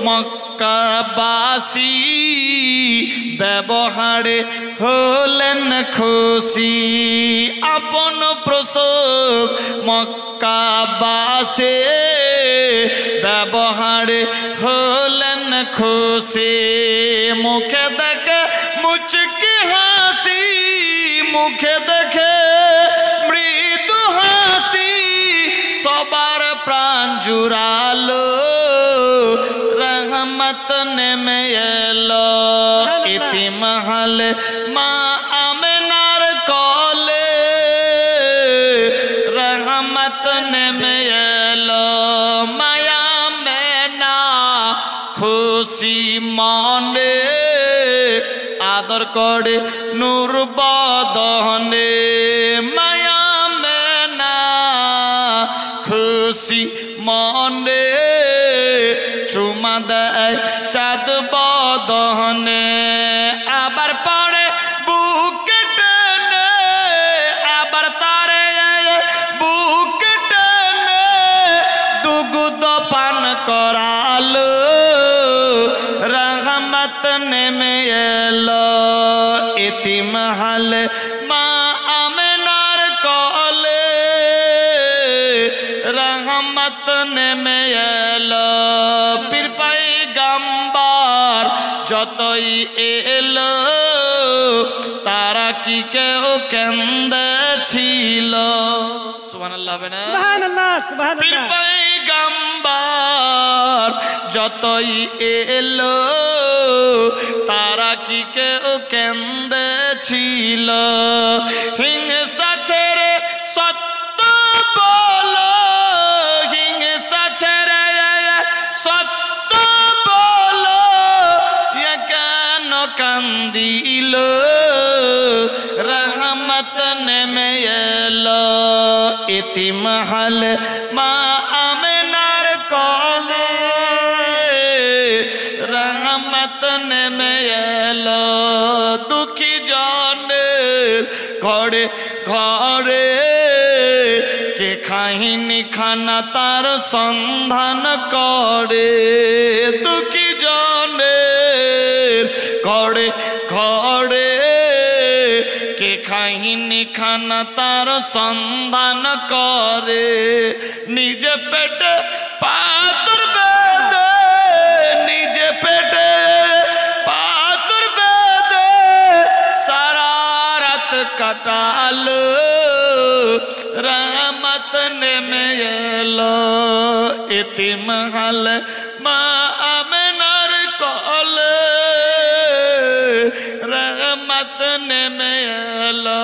মক্কাবাসী ব্যবহারে হলেন খুশি আপন প্রসব মক্কাবাসী ব্যবহারে হলেন খুশি মুখে দেখে মুচকি হাসি মুখে দেখে মৃদু হাসি সবার প্রাণ জুড়ালো রহমত নেমে এলো ইতিমহাল মা আমেনার কোলে রহমত নেমে এলো মায়া মেনা খুশি মনে আদর করে নূর বদনে মায়া মেনা খুশি মনে চুমা দেয় চাঁদ বদনে আবার পড়ে বুকে টেনে আবার তারে বুকে টেনে দুগুদ পান করালো রহমত নেমে এলো ইতিমহাল মা আমেনার কোলে রহমত নেমে এলো পীর পয়গম্বর যতই এলো তারা কি কেউ কেঁদেছিল সুবহানাল্লাহ না সুবহানাল্লাহ সুবহানাল্লাহ পীর পয়গম্বর যতই এলো তারা কি কেউ কেঁদেছিল হিংসা ছেড়ে সত্য বলো হিংসা ছেড়ে সত্য বলো কেন কান্দিল রহমত নেমে এলো ইতিমহাল মা আমেনার কোলে রহমত নেমে এলো দুঃখী জনের ঘরে ঘরে কে খাহিনি খানা তার সন্ধান করে দুঃখী জনের ঘরে ঘরে কে খাহিনি খানা তার সন্ধান করে নিজে পেটে পাথর বেঁধে নিজে পেটে পাথর বেঁধে সারা রাত কাটালো রহমত নেমে এলো ইতিমহাল মা আমেনার কোলে রহমত নেমে এলো।